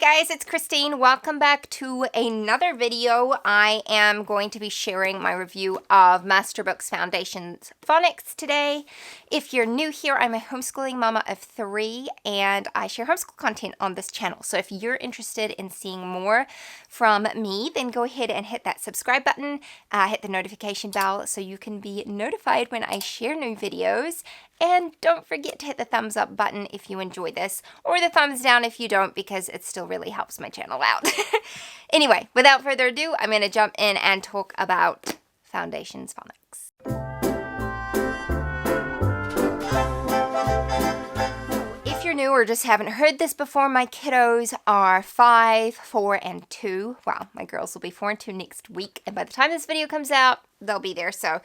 guys, it's Christine. Welcome back to another video. I am going to be sharing my review of Masterbooks Foundations Phonics today. If you're new here, I'm a homeschooling mama of 3 and I share homeschool content on this channel. So if you're interested in seeing more from me, then go ahead and hit that subscribe button, hit the notification bell so you can be notified when I share new videos. And don't forget to hit the thumbs up button if you enjoy this, or the thumbs down if you don't, because it still really helps my channel out. Anyway, without further ado, I'm going to jump in and talk about Foundations Phonics. If you're new or just haven't heard this before, my kiddos are 5, 4, and 2. Wow, my girls will be 4 and 2 next week, and by the time this video comes out, they'll be there, so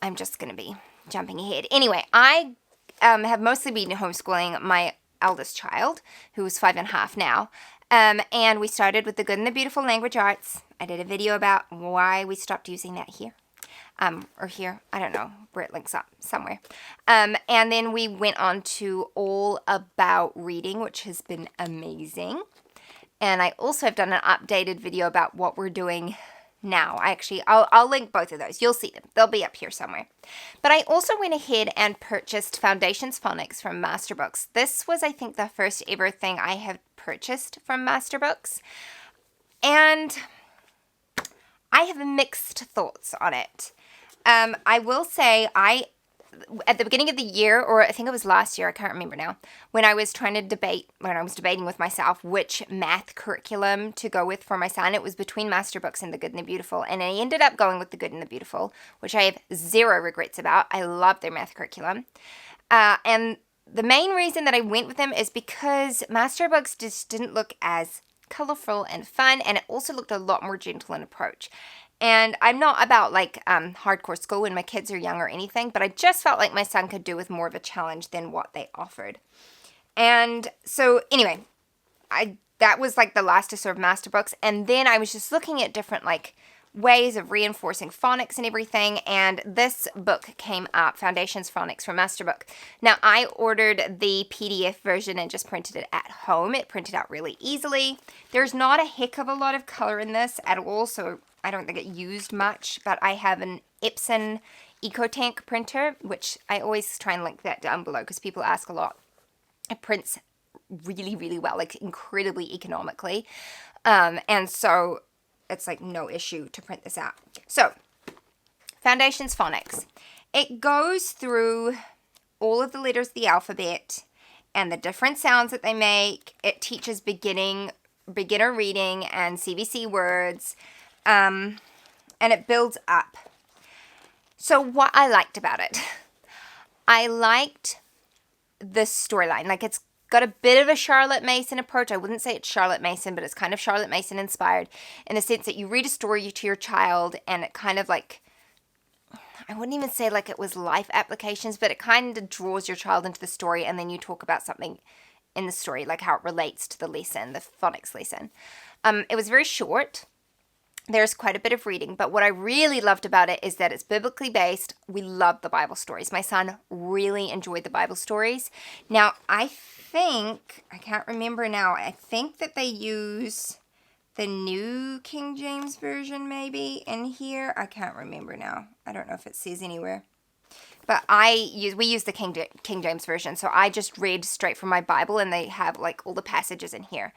I'm just going to be jumping ahead. Anyway, I have mostly been homeschooling my eldest child, who's 5.5 now, and we started with the Good and the Beautiful language arts. I did a video about why we stopped using that here, or here, I don't know where it links up, somewhere, and then we went on to all about reading, which has been amazing, and I also have done an updated video about what we're doing now. I'll link both of those. You'll see them. They'll be up here somewhere. But I also went ahead and purchased Foundations Phonics from Masterbooks. This was, I think, the first ever thing I have purchased from Masterbooks. And I have mixed thoughts on it. I will say at the beginning of the year, or I think it was last year, I can't remember now, when I was debating with myself which math curriculum to go with for my son, it was between Masterbooks and the Good and the Beautiful, and I ended up going with the Good and the Beautiful, which I have zero regrets about. I love their math curriculum. And the main reason that I went with them is because Masterbooks just didn't look as colorful and fun, and it also looked a lot more gentle in approach. And I'm not about, hardcore school when my kids are young or anything, but I just felt like my son could do with more of a challenge than what they offered. And so, anyway, that was, the last to serve Masterbooks. And then I was just looking at different, ways of reinforcing phonics and everything. And this book came up, Foundations Phonics from Masterbook. Now, I ordered the PDF version and just printed it at home. It printed out really easily. There's not a heck of a lot of color in this at all, so I don't think it used much, but I have an Epson EcoTank printer, which I always try and link that down below because people ask a lot. It prints really, really well, incredibly economically. And so it's no issue to print this out. So, Foundations Phonics. It goes through all of the letters of the alphabet and the different sounds that they make. It teaches beginner reading and CVC words. And it builds up. So what I liked about it, I liked the storyline. It's got a bit of a Charlotte Mason approach. I wouldn't say it's Charlotte Mason, but it's kind of Charlotte Mason inspired in the sense that you read a story to your child and it kind of I wouldn't even say it was life applications, but it kind of draws your child into the story and then you talk about something in the story, how it relates to the lesson, the phonics lesson. It was very short. There's quite a bit of reading, but what I really loved about it is that it's biblically based. We love the Bible stories. My son really enjoyed the Bible stories. Now, I can't remember now, I think that they use the New King James Version maybe in here. I can't remember now. I don't know if it says anywhere. But we use the King James Version, so I just read straight from my Bible, and they have all the passages in here.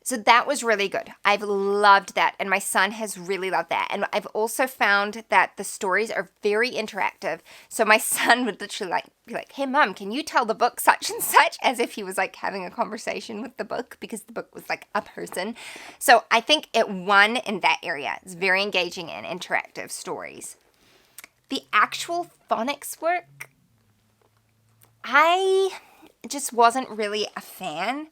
So that was really good. I've loved that, and my son has really loved that. And I've also found that the stories are very interactive. So my son would literally be like, "Hey, Mom, can you tell the book such and such?" As if he was having a conversation with the book, because the book was a person. So I think it won in that area. It's very engaging and interactive stories. The actual phonics work, I just wasn't really a fan.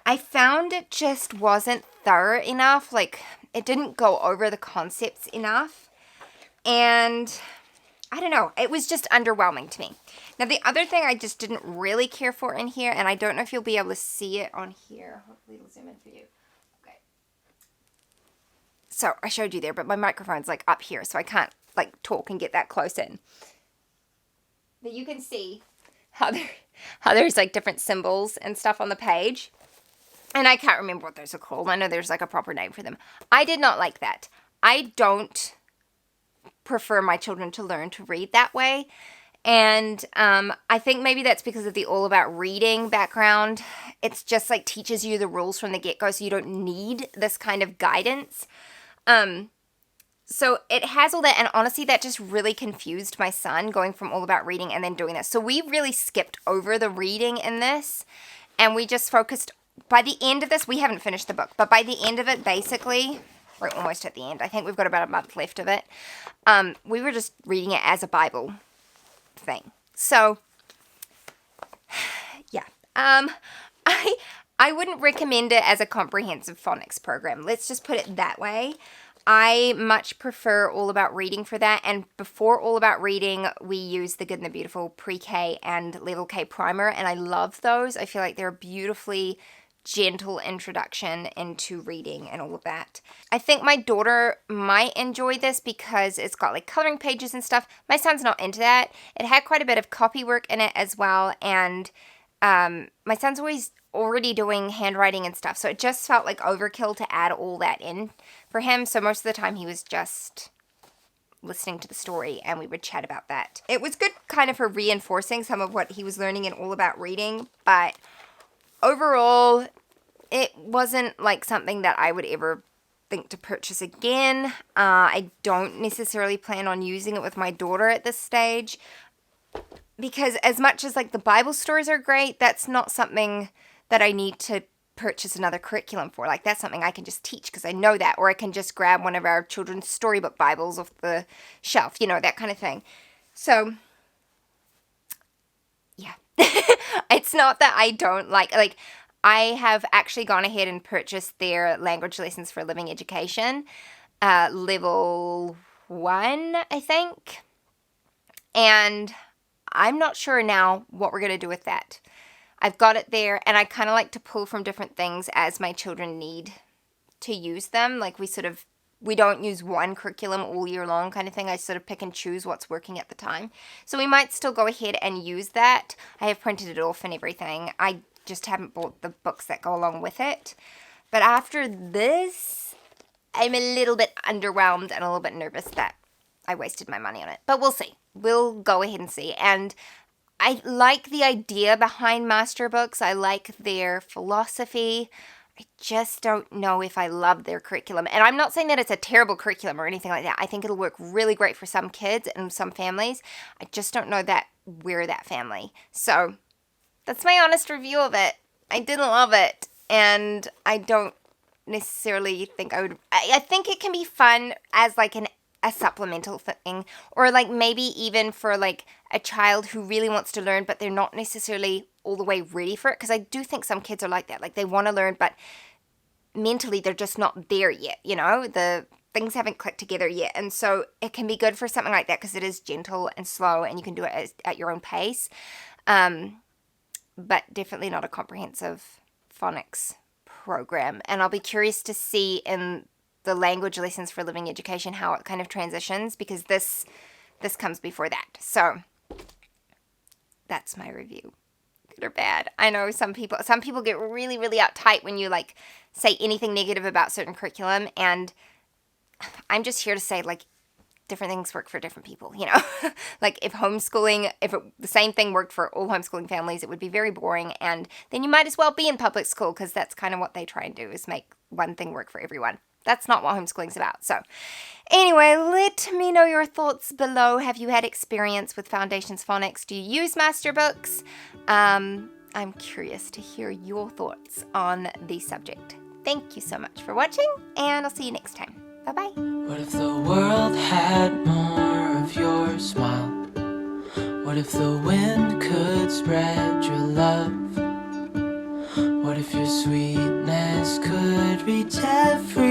I found it just wasn't thorough enough. It didn't go over the concepts enough. And I don't know. It was just underwhelming to me. Now, the other thing I just didn't really care for in here, and I don't know if you'll be able to see it on here. Hopefully it'll zoom in for you. Okay. So I showed you there, but my microphone's up here, so I can't talk and get that close in. But you can see how there's different symbols and stuff on the page. And I can't remember what those are called. I know there's like a proper name for them. I did not like that. I don't prefer my children to learn to read that way. And I think maybe that's because of the all about reading background. It's just like teaches you the rules from the get-go, so you don't need this kind of guidance. So it has all that, and honestly, that just really confused my son, going from all about reading and then doing this. So we really skipped over the reading in this, and we just focused. By the end of this, we haven't finished the book, but by the end of it, basically, we're almost at the end. I think we've got about a month left of it. We were just reading it as a Bible thing. So, yeah. I wouldn't recommend it as a comprehensive phonics program. Let's just put it that way. I much prefer All About Reading for that. And before All About Reading, we use The Good and the Beautiful Pre-K and Level K Primer. And I love those. I feel like they're a beautifully gentle introduction into reading and all of that. I think my daughter might enjoy this because it's got like coloring pages and stuff. My son's not into that. It had quite a bit of copy work in it as well. And my son's already doing handwriting and stuff. So it just felt like overkill to add all that in for him. So most of the time he was just listening to the story and we would chat about that. It was good kind of for reinforcing some of what he was learning in All About Reading, but overall it wasn't like something that I would ever think to purchase again. I don't necessarily plan on using it with my daughter at this stage, because as much as like the Bible stories are great, that's not something that I need to purchase another curriculum for. Like, that's something I can just teach because I know that, or I can just grab one of our children's storybook Bibles off the shelf, you know, that kind of thing. So, yeah. It's not that I don't like, I have actually gone ahead and purchased their language lessons for living education, level 1, I think. And I'm not sure now what we're going to do with that. I've got it there, and I kind of like to pull from different things as my children need to use them. Like, we don't use one curriculum all year long kind of thing. I sort of pick and choose what's working at the time. So we might still go ahead and use that. I have printed it off and everything. I just haven't bought the books that go along with it. But after this, I'm a little bit underwhelmed and a little bit nervous that I wasted my money on it. But we'll see. We'll go ahead and see. And I like the idea behind Masterbooks. I like their philosophy. I just don't know if I love their curriculum. And I'm not saying that it's a terrible curriculum or anything like that. I think it'll work really great for some kids and some families. I just don't know that we're that family. So that's my honest review of it. I didn't love it. And I don't necessarily think I would. I think it can be fun as like a supplemental thing, or like maybe even for like a child who really wants to learn but they're not necessarily all the way ready for it, because I do think some kids are like that. Like, they want to learn but mentally they're just not there yet, you know, the things haven't clicked together yet. And so it can be good for something like that because it is gentle and slow and you can do it at your own pace, but definitely not a comprehensive phonics program. And I'll be curious to see in the language lessons for living education how it kind of transitions, because this comes before that. So that's my review. Good or bad? I know some people get really, really uptight when you like say anything negative about certain curriculum, and I'm just here to say, like, different things work for different people, you know. Like, if the same thing worked for all homeschooling families, it would be very boring, and then you might as well be in public school, because that's kind of what they try and do, is make one thing work for everyone. That's not what homeschooling's about. So anyway, let me know your thoughts below. Have you had experience with Foundations Phonics? Do you use Masterbooks? I'm curious to hear your thoughts on the subject. Thank you so much for watching, and I'll see you next time. Bye-bye. What if the world had more of your smile? What if the wind could spread your love? What if your sweetness could reach every